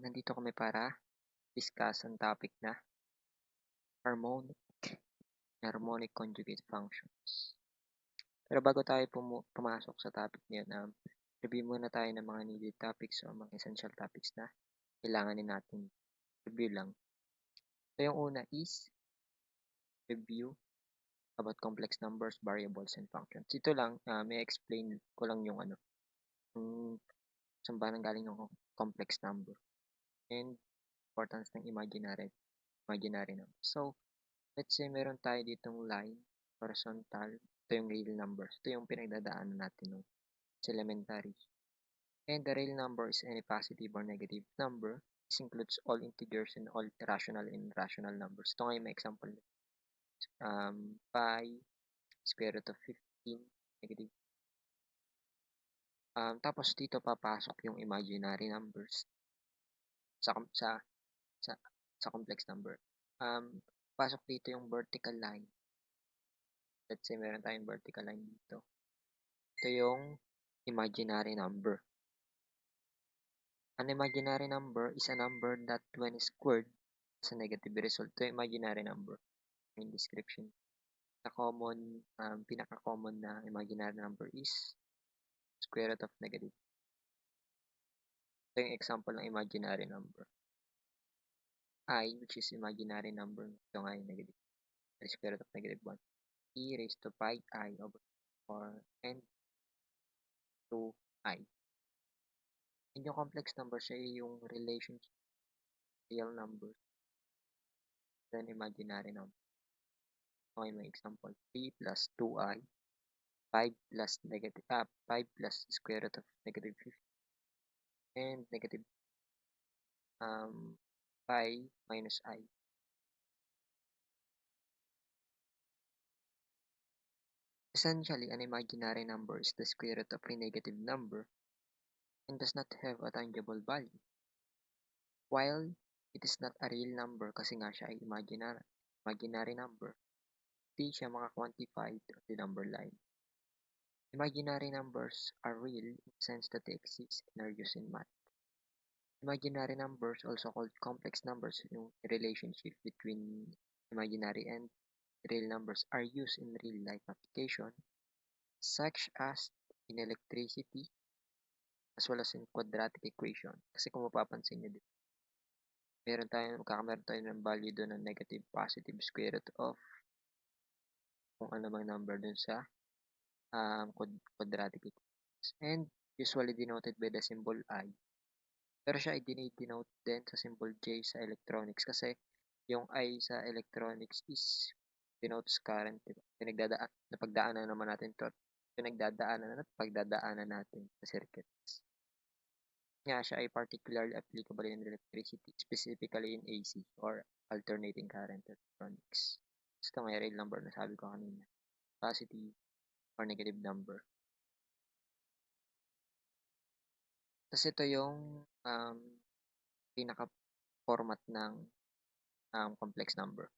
nandito kami para discuss ang topic na harmonic and harmonic conjugate functions. Pero bago tayo pumasok sa topic niyan, review muna tayo ng mga needed topics o mga essential topics na kailangan natin review lang. So yung una is review about complex numbers, variables, and functions. Ito lang, may explain ko lang yung kung saan ba nanggaling yung complex number and importance ng imaginary number. So, let's say meron tayo ditong line, horizontal, ito yung real numbers. Ito yung pinagdadaanan natin nung elementary. And the real number is any positive or negative number. This includes all integers and all rational and irrational numbers. Ito nga yung may example. Pi, square root of 15, negative. Tapos dito papasok yung imaginary numbers sa complex number. Pasok dito yung vertical line. Let's say meron tayong vertical line dito. Ito yung imaginary number. An imaginary number is a number that when squared has a negative result. Ito yung imaginary number. In description. Pinaka-common na imaginary number is square root of negative. Ito yung example ng imaginary number. I, which is imaginary number, ito nga yung negative. Square root of negative 1. E raised to pi I over 4 and 2i. And yung complex number, siya yung relationship real numbers then imaginary number. Okay, may example. 3 plus 2i, 5 plus square root of negative 50, and negative pi minus I. Essentially, an imaginary number is the square root of a negative number and does not have a tangible value. While it is not a real number kasi nga siya ay imaginary number, hindi siya maka-quantified on the number line. Imaginary numbers are real in the sense that they exist and are used in math. Imaginary numbers, also called complex numbers, yung relationship between imaginary and real numbers, are used in real-life application such as in electricity as well as in quadratic equation. Kasi kung mapapansin nyo dito, meron tayo ng value doon ng negative, positive square root of kung ano mang number doon sa quadratic equations. And usually denoted by the symbol I. Pero siya ay denote din sa symbol J sa electronics kasi yung I sa electronics is denotes current. Napagdaanan naman natin to. Pagdadaanan natin sa circuits. Nga siya ay particularly applicable in electricity, specifically in AC or alternating current electronics. Ito nga real number na sabi ko kanina. Positive or negative number. Kasi ito yung pinaka-format ng complex number.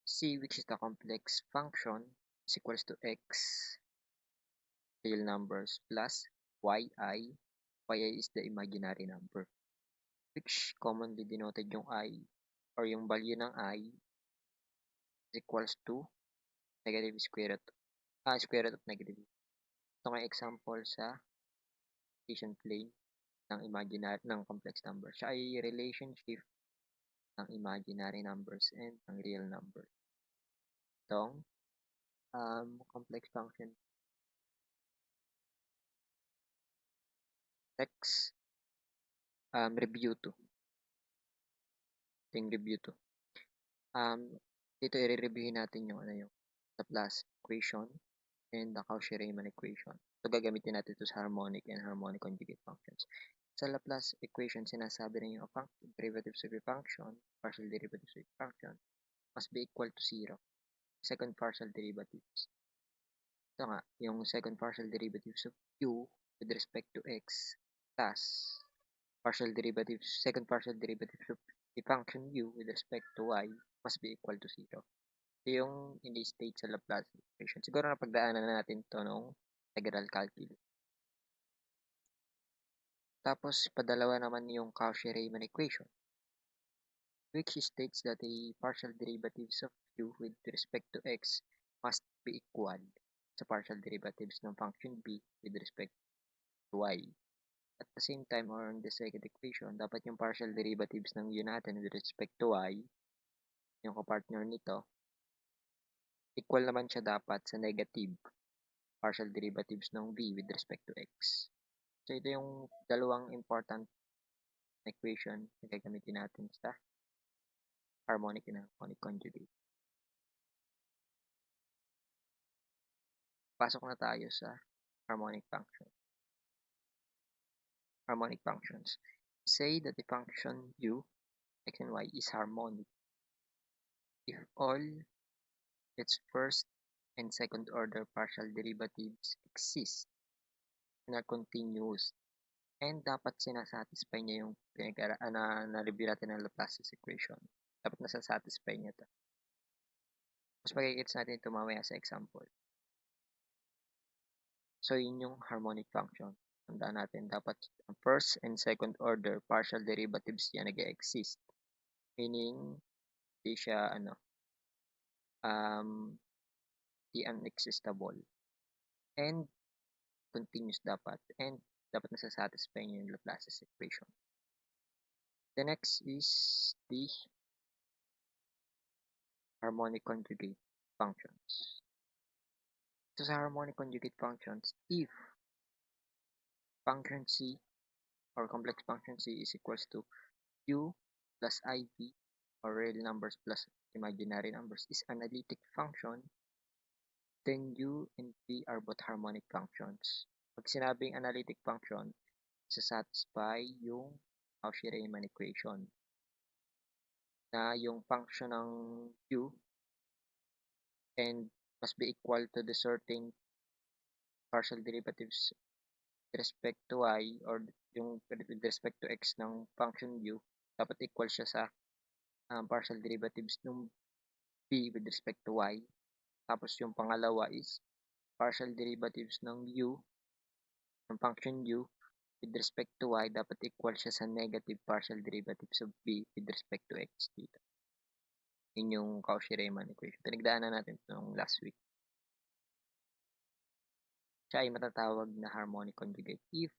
C, which is the complex function, is equals to x real numbers plus yi. Yi is the imaginary number, which commonly denoted yung I or yung value ng I is equals to negative square root of negative. Ito nga example sa Cartesian plane ng complex number. Siya ay relationship ng imaginary numbers and ng real numbers. Itong complex function x review 2. Yung review 2. Dito i-review natin yung Laplace equation and the Cauchy-Riemann equation. So gagamitin natin ito sa harmonic and harmonic conjugate functions. Sa Laplace equation, sinasabi rin yung derivatives of a function, partial derivatives of a function, must be equal to 0. Second partial derivatives. Ito nga, yung second partial derivatives of u with respect to x plus second partial derivatives of the function u with respect to y must be equal to 0. Ito yung in-state sa Laplace equation. Siguro napagdaanan na natin ito nung integral calculus. Tapos, padalawa naman yung Cauchy-Riemann equation, which states that the partial derivatives of u with respect to x must be equal sa partial derivatives ng function b with respect to y. At the same time, or on the second equation, dapat yung partial derivatives ng u natin with respect to y, yung kapartner nito, equal naman siya dapat sa negative partial derivatives ng v with respect to x. So, ito yung dalawang important equation na gagamitin natin sa harmonic and harmonic conjugate. Pasok na tayo sa harmonic function. Harmonic functions. Say that the function u, x and y is harmonic if all its first and second order partial derivatives exist and are continuous, and dapat sinasatisfy niya yung na-review natin ng Laplace's equation. Dapat nasasatisfy niya ito. Mas magigits natin ito mamaya sa example. So, yun yung harmonic function. Tandaan natin, dapat ang first and second order partial derivatives yan nag-exist. Meaning, di siya, di unexistable. And, continuous dapat. And, dapat nasasatisfy niyo yung Laplace's equation. The next is the harmonic conjugate functions. So, sa harmonic conjugate functions, if function c or complex function c is equals to u plus iv or real numbers plus imaginary numbers is analytic function, then u and v are both harmonic functions. Pag sinabing analytic function, sasatisfy yung Cauchy-Riemann equation na yung function ng u and must be equal to the certain partial derivatives with respect to y or yung with respect to x ng function u, dapat equal siya sa partial derivatives ng b with respect to y. Tapos yung pangalawa is partial derivatives ng u, ng function u with respect to y, dapat equal siya sa negative partial derivatives of b with respect to x dito. Yun yung Cauchy-Riemann equation. Pinagdaanan natin ito nung last week. Siya ay matatawag na harmonic conjugate if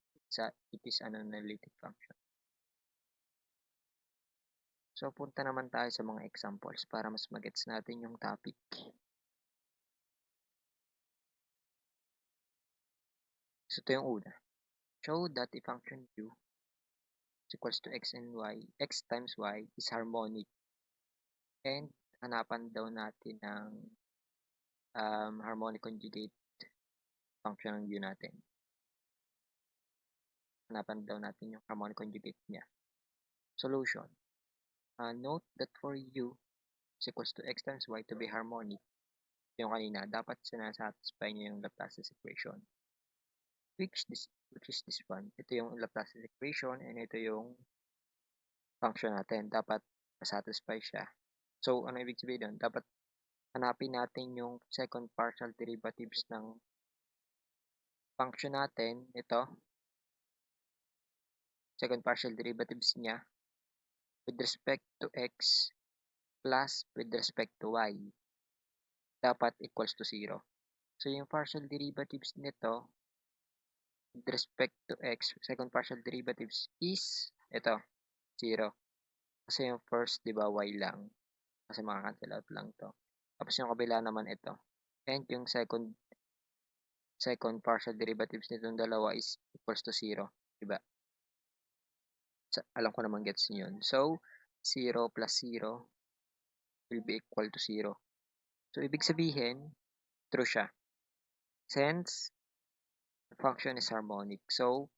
it is an analytic function. So, punta naman tayo sa mga examples para mas magets natin yung topic. So, ito yung una. Show that the function u is equals to x and y, x times y is harmonic. And, hanapan daw natin ng harmonic conjugate function ng u natin. Hanapan daw natin yung harmonic conjugate niya. Solution. Note that for u is equals to x times y to be harmonic, yung kanina, dapat sinasatisfy niya yung Laplace's equation. Which is this one? Ito yung Laplace's equation and ito yung function natin. Dapat masatisfy siya. So, ano ibig sabihin doon? Dapat hanapin natin yung second partial derivatives ng function natin. Ito. Second partial derivatives niya with respect to x plus with respect to y. Dapat equals to 0. So, yung partial derivatives nito with respect to x, second partial derivatives is ito, 0. Kasi yung first, di ba, y lang. Kasi makakancel out lang to. Tapos yung kabila naman ito. And yung second partial derivatives nitong dalawa is equals to 0. Diba? Alam ko naman gets nyo yun. So, 0 plus 0 will be equal to 0. So, ibig sabihin, true siya. Since the function is harmonic. So,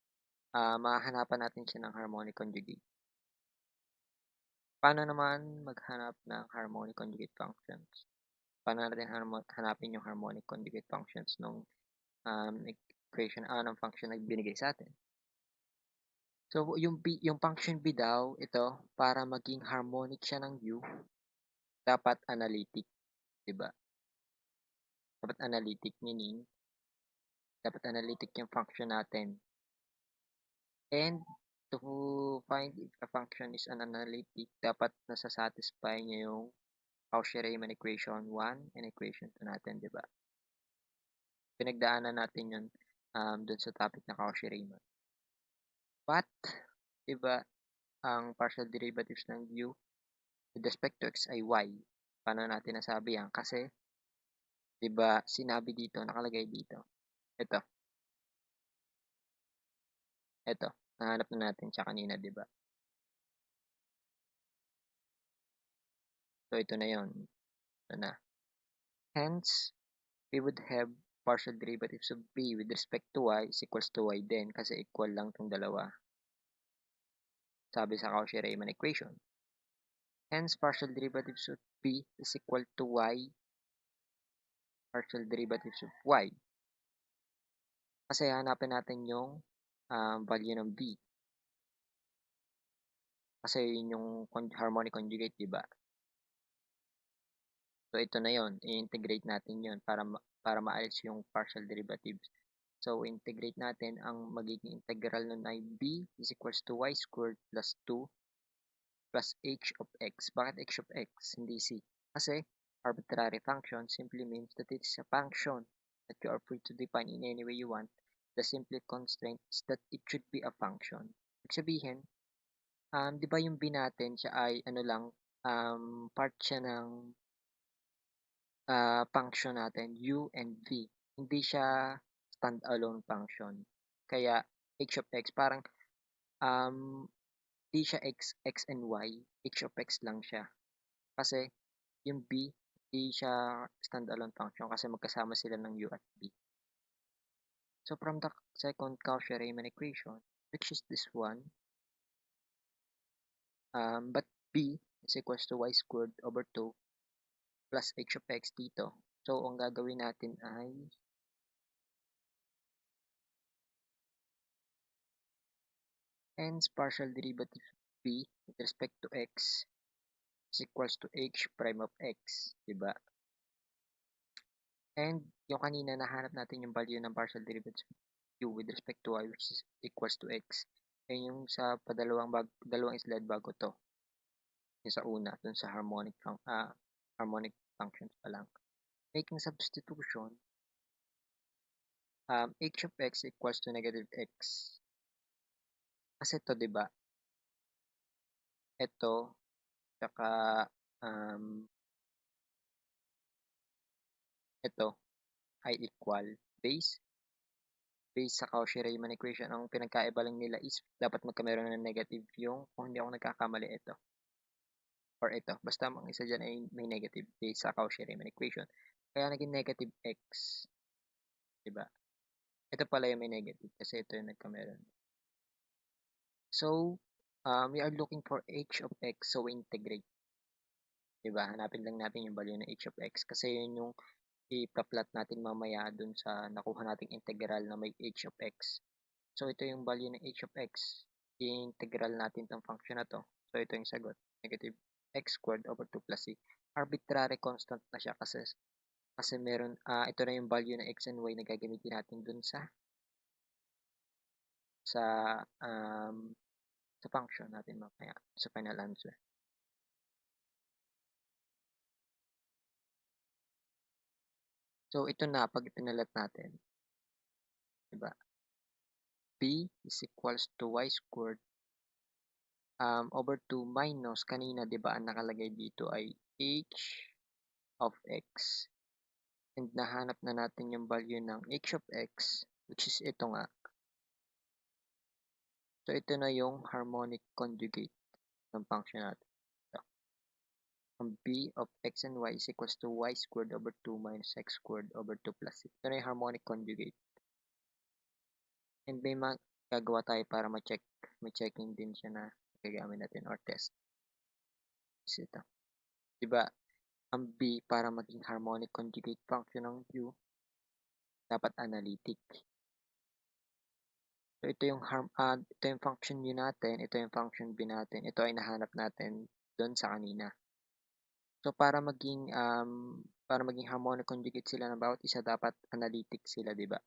mahahanapan natin siya ng harmonic conjugate. Paano naman maghanap ng harmonic conjugate functions? Paano natin hanapin yung harmonic conjugate functions ng equation ng function na binigay sa atin? So, yung function b daw, ito, para maging harmonic siya ng u, dapat analytic, diba? Dapat analytic, meaning, dapat analytic yung function natin. And to find if a function is an analytic, dapat nasa-satisfy niya yung Cauchy-Riemann equation 1 and equation 2 natin, di ba? Pinagdaanan natin yun dun sa topic na Cauchy-Riemann. But, di ba, ang partial derivatives ng u with respect to x ay y. Paano natin nasabi yan? Kasi, di ba, sinabi dito, nakalagay dito. Ito, nahanap na natin siya kanina, di ba? So, ito na yon. Ito na. Hence, we would have partial derivatives of b with respect to y is equals to y din kasi equal lang itong dalawa. Sabi sa Cauchy-Riemann equation. Hence, partial derivatives of b is equal to y partial derivatives of y. Kasi hanapin natin yung value ng b. Kasi yun yung harmonic conjugate, di ba? So, ito na yon. I-integrate natin yon para maalis yung partial derivatives. So, integrate natin. Ang magiging integral nun ay b is equals to y squared plus 2 plus h of x. Bakit h of x? Hindi c. Kasi arbitrary function simply means that it is a function that you are free to define in any way you want. The simple constraint is that it should be a function. Ibig sabihin, di ba yung b natin siya ay part siya ng function natin, u and v. Hindi siya stand-alone function. Kaya h of x parang hindi siya x and y, h of x lang siya. Kasi yung b, hindi siya stand-alone function kasi magkasama sila ng u at v. So from the second Cauchy-Riemann equation, which is this one, but b is equals to y squared over 2 plus h of x dito. So ang gagawin natin ay hence partial derivative of b with respect to x is equals to h prime of x, diba? And yung kanina nahanap natin yung value ng partial derivative of u with respect to y which is equals to x. Yan yung sa dalawang slide bago to. Yung sa una, dun sa harmonic functions pa lang. Making substitution, h of x equals to negative x. Kasi to, diba? Ito, tsaka ito ay equal base sa Cauchy-Riemann equation. Ang pinagkaiba lang nila is dapat magkameron ng negative yung, kung hindi ako nagkakamali, ito. Or ito. Basta ang isa dyan ay may negative base sa Cauchy-Riemann equation. Kaya naging negative x. Diba? Ito pala yung may negative kasi ito yung nagkameron. So, we are looking for h of x, so integrate. Diba? Hanapin lang natin yung value ng h of x kasi yun yung i-plot natin mamaya dun sa nakuha nating integral na may h of x. So, ito yung value ng h of x. I-integral natin tong function na to. So, ito yung sagot. Negative x squared over 2 plus c. Arbitrary constant na siya kasi meron, ito na yung value ng x and y na gagamitin natin dun sa function natin mamaya sa final answer. So, ito na pag ipinalat natin. Diba? b is equals to y squared over 2 minus kanina, diba, ang nakalagay dito ay h of x. And nahanap na natin yung value ng h of x, which is ito nga. So, ito na yung harmonic conjugate ng function natin. So, ang b of x and y is equals to y squared over 2 minus x squared over 2 plus c. Ito na yung harmonic conjugate. And may magagawa tayo para ma-check. May checking din siya na gagamit natin or test. Is ito. Diba, ang b para maging harmonic conjugate function ng u, dapat analytic. So, ito yung function u natin, ito yung function b natin, ito ay nahanap natin doon sa kanina. So, para maging harmonic conjugate sila ng bawat isa, dapat analytic sila, diba?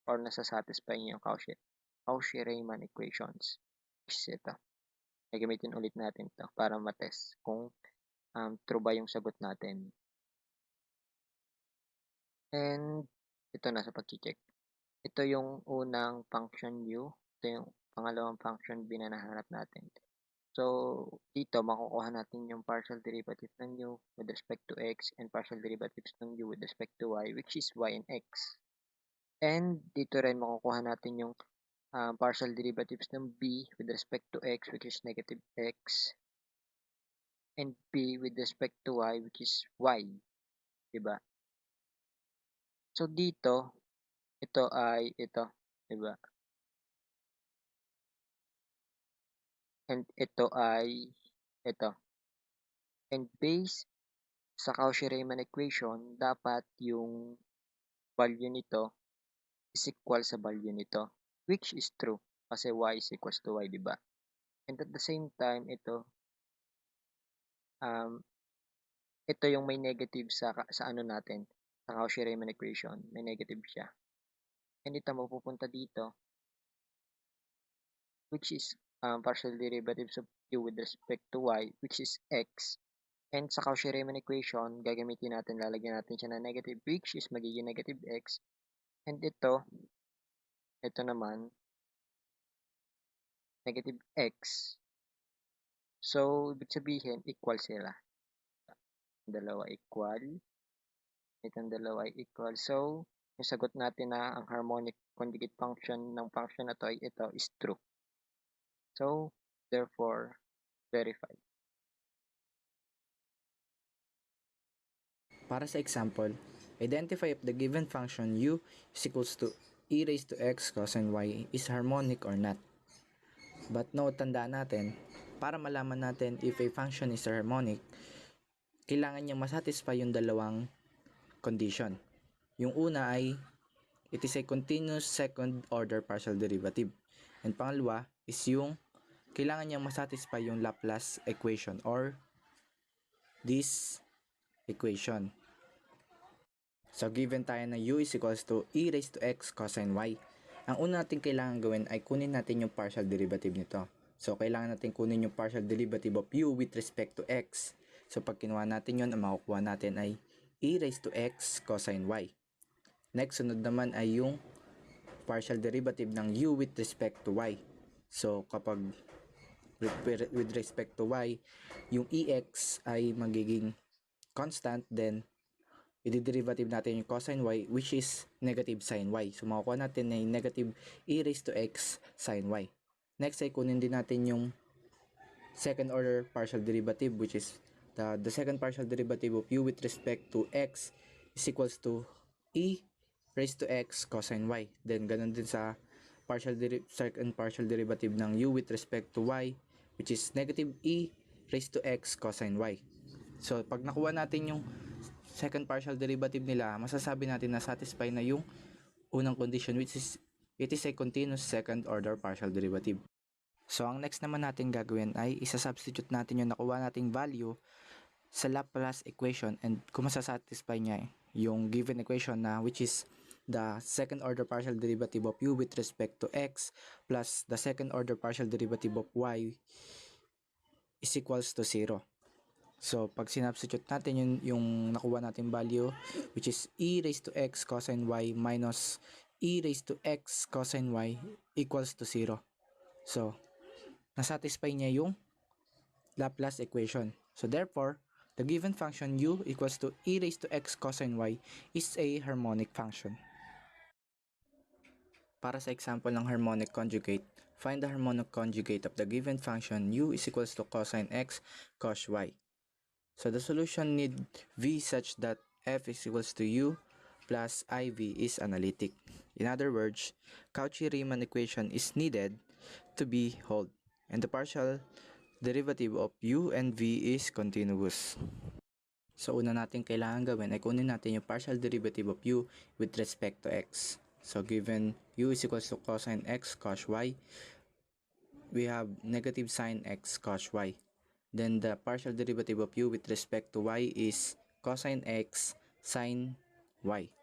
Or nasa-satisfy niyo yung Cauchy. Cauchy-Riemann equations. Which is ito. Gagamitin ulit natin to para matest kung true ba yung sagot natin. And ito na sa pag-check. Ito yung unang function u. Ito yung pangalawang function b na nahanap natin. So, dito makukuha natin yung partial derivative ng u with respect to x and partial derivatives ng u with respect to y, which is y and x. And dito rin makukuha natin yung partial derivatives ng b with respect to x, which is negative x, and b with respect to y, which is y. Diba? So, dito, ito ay ito. Diba? And ito ay ito. And based sa Cauchy-Riemann equation, dapat yung value nito is equal sa value nito, which is true kasi y is equals to y, diba? And at the same time, ito yung may negative sa ano natin, sa Cauchy-Riemann equation, may negative siya. And ito mapupunta dito, which is partial derivatives of u with respect to y, which is x. And sa Cauchy-Riemann equation, gagamitin natin, lalagyan natin siya ng negative, which is magiging negative x. And ito naman, negative x. So, ibig sabihin, equal sila. Dalawa equal. Itong dalawa ay equal. So, yung sagot natin na ang harmonic conjugate function ng function na to ay ito is true. So, therefore, verified. Para sa example, identify if the given function u is equals to e raised to x cosine y is harmonic or not. But no, tandaan natin, para malaman natin if a function is harmonic, kailangan niyang masatisfy yung dalawang condition. Yung una ay, it is a continuous second order partial derivative. And pangalawa is yung kailangan niyang masatisfy yung Laplace equation or this equation. So, given tayo na u is equals to e raised to x cosine y. Ang una natin kailangan gawin ay kunin natin yung partial derivative nito. So, kailangan natin kunin yung partial derivative of u with respect to x. So, pag kinuha natin yun, ang makukuha natin ay e raised to x cosine y. Next, sunod naman ay yung partial derivative ng u with respect to y. So, kapag with respect to y, yung ex ay magiging constant, then i-derivative natin yung cosine y, which is negative sine y. So, makukuha natin ay negative e raised to x sine y. Next ay kunin din natin yung second order partial derivative, which is the second partial derivative of u with respect to x is equals to e raised to x cosine y. Then, ganun din sa second partial derivative ng u with respect to y, which is negative e raised to x cosine y. So, pag nakuha natin yung second partial derivative nila, masasabi natin na satisfy na yung unang condition, which is it is a continuous second order partial derivative. So, ang next naman natin gagawin ay isa-substitute natin yung nakuha nating value sa Laplace equation, and kung masasatisfy niya yung given equation na which is the second order partial derivative of u with respect to x plus the second order partial derivative of y is equals to 0. So, pag sinubstitute natin yung nakuha natin value, which is e raised to x cosine y minus e raised to x cosine y equals to 0. So, nasatisfy niya yung Laplace equation. So, therefore, the given function u equals to e raised to x cosine y is a harmonic function. Para sa example ng harmonic conjugate, find the harmonic conjugate of the given function u is equals to cosine x cos y. So the solution need v such that f is equals to u plus iv is analytic. In other words, Cauchy-Riemann equation is needed to be held, and the partial derivative of u and v is continuous. So una natin kailangan gawin ay kunin natin yung partial derivative of u with respect to x. So given u is equals to cosine x cos y, we have negative sine x cos y. Then the partial derivative of u with respect to y is cosine x sine y.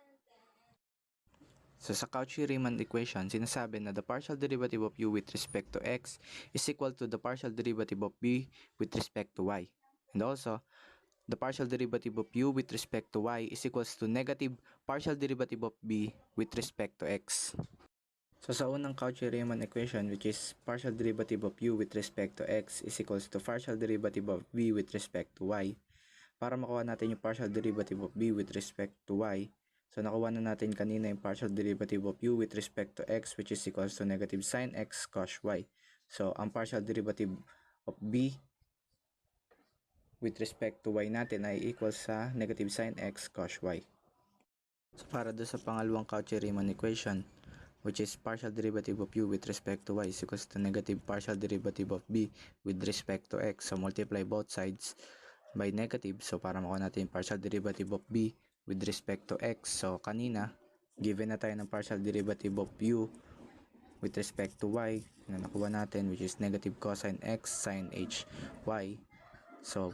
So sa Cauchy-Riemann equation, sinasabi na the partial derivative of u with respect to x is equal to the partial derivative of b with respect to y. And also, the partial derivative of u with respect to y is equals to negative partial derivative of b with respect to x. So sa unang Cauchy-Riemann equation, which is partial derivative of u with respect to x is equals to partial derivative of b with respect to y. Para makuha natin yung partial derivative of b with respect to y, so nakuha na natin kanina yung partial derivative of u with respect to x, which is equals to negative sine x cos y. So ang partial derivative of b with respect to y natin ay equals sa negative sine x cos y. So para do sa pangalawang Cauchy-Riemann equation, which is partial derivative of u with respect to y is equals to negative partial derivative of b with respect to x. So multiply both sides by negative. So para makuha natin yung partial derivative of b with respect to x. So kanina, given na tayo ng partial derivative of u with respect to y na nakuha natin, which is negative cosine x sin h y. So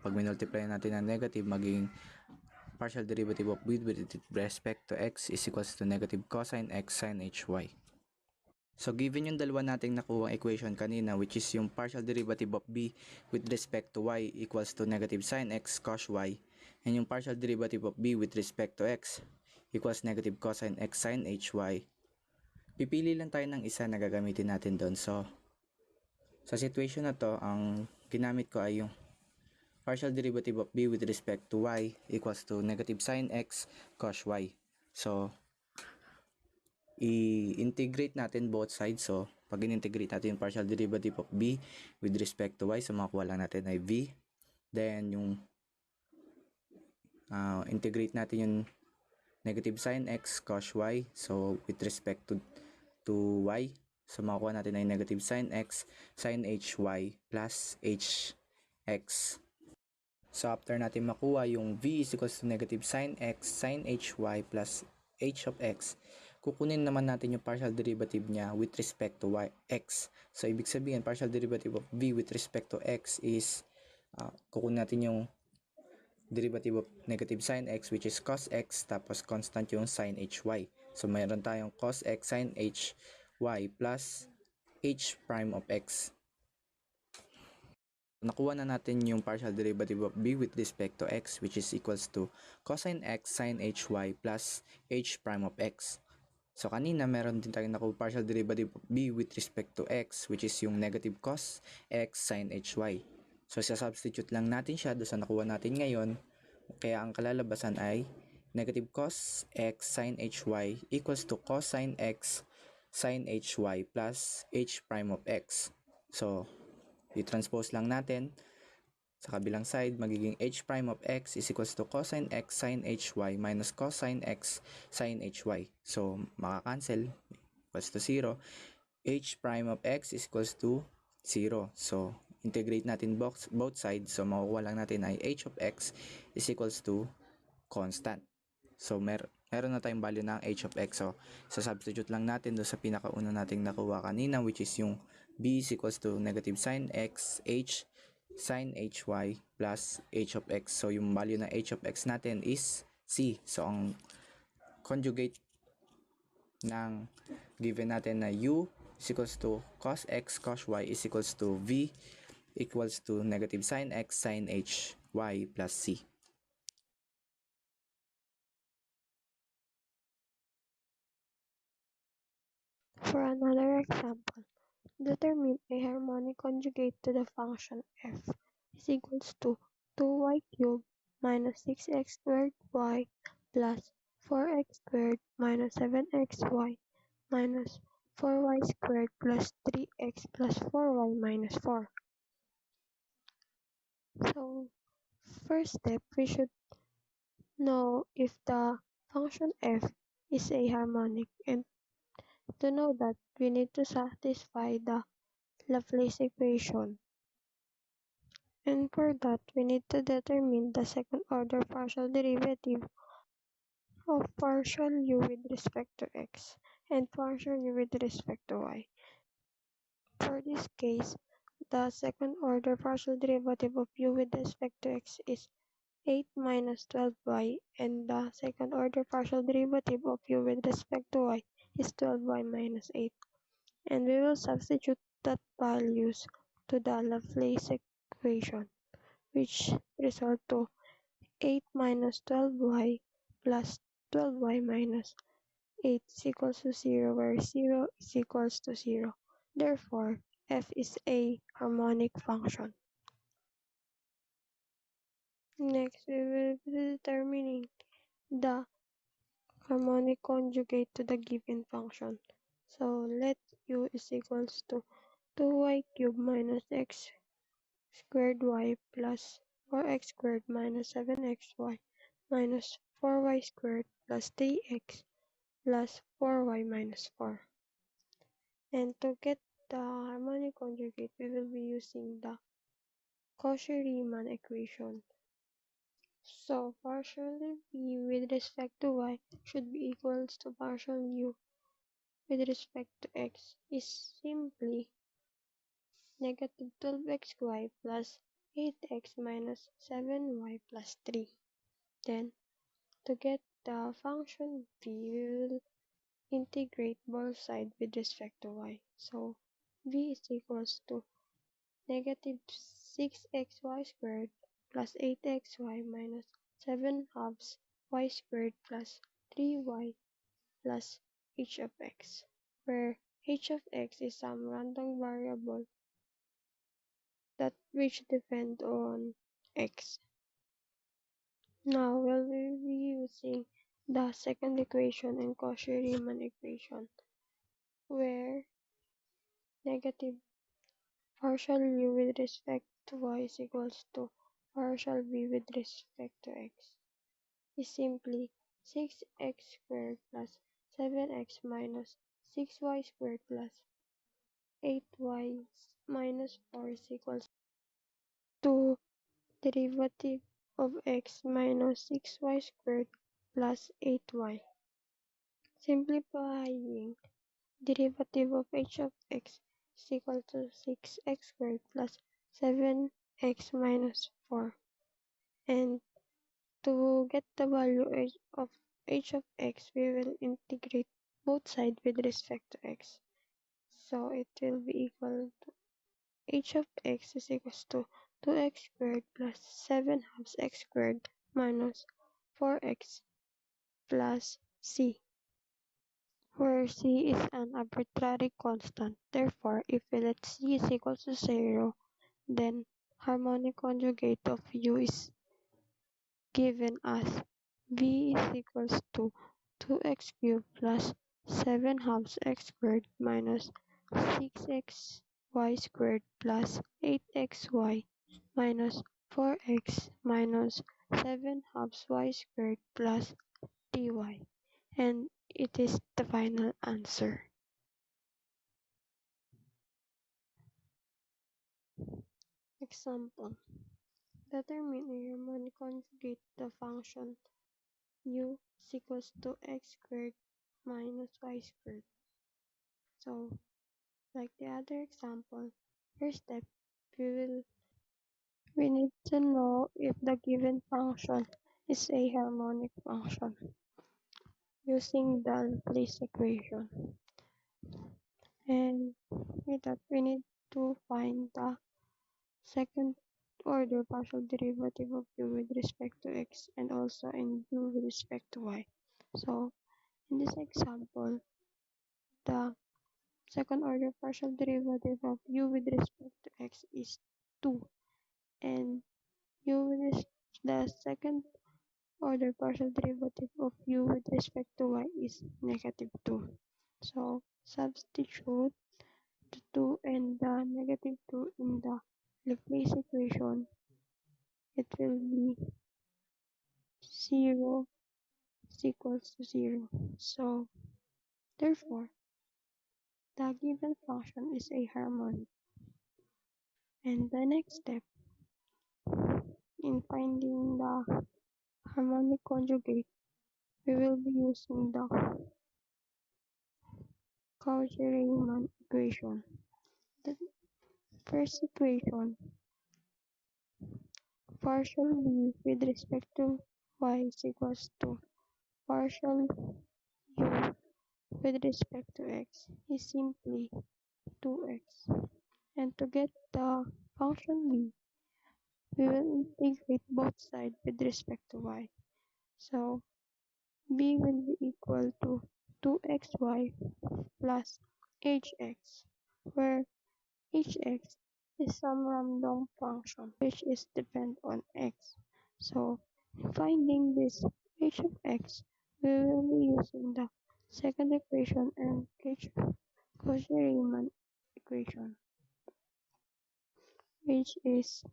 pag minultiply natin ng negative, magiging partial derivative of b with respect to x is equals to negative cosine x sin h y. So given yung dalawa nating nakuha equation kanina, which is yung partial derivative of b with respect to y equals to negative sine x cos y, and yung partial derivative of b with respect to x equals negative cosine x sin h y, pipili lang tayo ng isa na gagamitin natin doon. So sa situation na to, ang ginamit ko ay yung partial derivative of b with respect to y equals to negative sine x cos y. So i-integrate natin both sides. So pag in-integrate natin yung partial derivative of b with respect to y, so makukuha lang natin ay v. Then yung integrate natin yung negative sine x cos y, so with respect to y, so makukuha natin ay negative sine x sin hy plus hx. So after natin makuha yung v is equals to negative sine x sin hy plus h of x, kukunin naman natin yung partial derivative niya with respect to x. So ibig sabihin, partial derivative of v with respect to x is kukunin natin yung derivative of negative sine x, which is cos x, tapos constant yung sin hy. So mayroon tayong cos x sin hy plus h prime of x. Nakuha na natin yung partial derivative of b with respect to x, which is equals to cosine x sin hy plus h prime of x. So kanina meron din tayong nakuha partial derivative of b with respect to x, which is yung negative cos x sin hy. So sa-substitute lang natin siya doon sa nakuha natin ngayon, kaya ang kalalabasan ay negative cos x sin hy equals to cosine x sin hy plus h prime of x. So i-transpose lang natin sa kabilang side, magiging h prime of x is equals to cosine x sin hy minus cosine x sin hy. So makakancel, equals to 0. H prime of x is equals to 0. So integrate natin both sides, so makukuha lang natin ay h of x is equals to constant. So meron na tayong value ng h of x. So sa-substitute lang natin doon sa pinakauna nating nakuha kanina, which is yung b is equals to negative sine x h sin hy plus h of x. So yung value ng h of x natin is c. So ang conjugate ng given natin na u is equals to cos x cos y is equals to v equals to negative sine x sin hy plus c. For another example, determine a harmonic conjugate to the function f is equals to 2y cubed minus 6x squared y plus 4x squared minus 7xy minus 4y squared plus 3x plus 4y minus 4. So, first step, we should know if the function f is a harmonic, and to know that, we need to satisfy the Laplace equation. And for that, we need to determine the second order partial derivative of partial u with respect to x and partial u with respect to y. For this case, the second order partial derivative of u with respect to x is 8 minus 12y, and the second order partial derivative of u with respect to y is 12y minus 8. And we will substitute that values to the Laplace equation, which result to 8 minus 12y plus 12y minus 8 is equals to 0, where 0 is equals to 0. Therefore, f is a harmonic function. Next, we will be determining the harmonic conjugate to the given function. So, let u is equals to 2y cubed minus x squared y plus 4x squared minus 7xy minus 4y squared plus 3x plus 4y minus 4. And to get the harmonic conjugate, we will be using the Cauchy-Riemann equation. So partial v with respect to y should be equals to partial u with respect to x is simply negative 12xy plus 8x minus 7y plus 3. Then, to get the function v, we will integrate both sides with respect to y. So, v is equals to negative 6xy squared plus 8xy minus 7 halves y squared plus 3y plus h of x, where h of x is some random variable that which depend on x. Now we'll be using the second equation and Cauchy-Riemann equation, where negative partial u with respect to y is equals to partial v with respect to x is simply 6x squared plus 7x minus 6y squared plus 8y minus 4 is equals to derivative of x minus 6y squared plus 8y. Simplifying, derivative of h of x is equal to 6x squared plus 7x minus 4. And to get the value of h of x, we will integrate both sides with respect to x. So it will be equal to h of x is equals to 2x squared plus 7 halves x squared minus 4x plus c, where c is an arbitrary constant. Therefore, if we let c is equals to 0, then harmonic conjugate of u is given as v is equals to 2x cubed plus 7 halves x squared minus 6xy squared plus 8xy minus 4x minus 7 halves y squared plus dy. And it is the final answer. Example. Determine a harmonic conjugate the function u is equals to x squared minus y squared. So, like the other example, first step, we need to know if the given function is a harmonic function using the Laplace equation. And with that, we need to find the second order partial derivative of u with respect to x and also in u with respect to y. So, in this example, the second order partial derivative of u with respect to x is 2, and the second order partial derivative of u with respect to y is negative 2. So, substitute the 2 and the negative 2 in the Laplace equation. It will be 0 is equals to 0. So, therefore, the given function is a harmonic. And the next step in finding the harmonic conjugate, we will be using the Cauchy-Riemann equation. The first equation partial v with respect to y is equals to partial u with respect to x is simply 2x. And to get the function v, we will integrate both sides with respect to y. So b will be equal to 2xy plus hx, where hx is some random function which is depend on x. So in finding this h of x, we will be using the second equation and Cauchy-Riemann equation, which is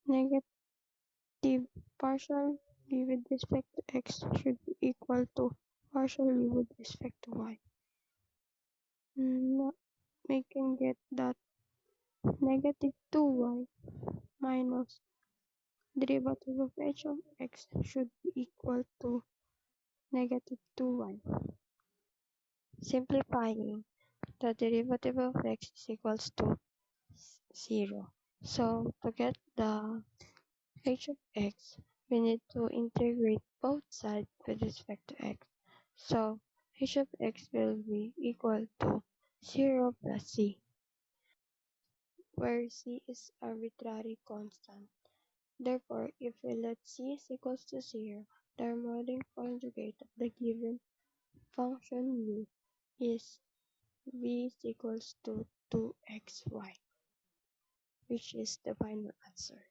negative partial v with respect to x should be equal to partial v with respect to y. We can get that negative 2y minus derivative of h of x should be equal to negative 2y. Simplifying, the derivative of x is equals to 0. So to get the h of x, we need to integrate both sides with respect to x. So h of x will be equal to 0 plus c, where c is arbitrary constant. Therefore, if we let c is equals to 0, the harmonic conjugate of the given function u is v is equals to 2xy, which is the final answer.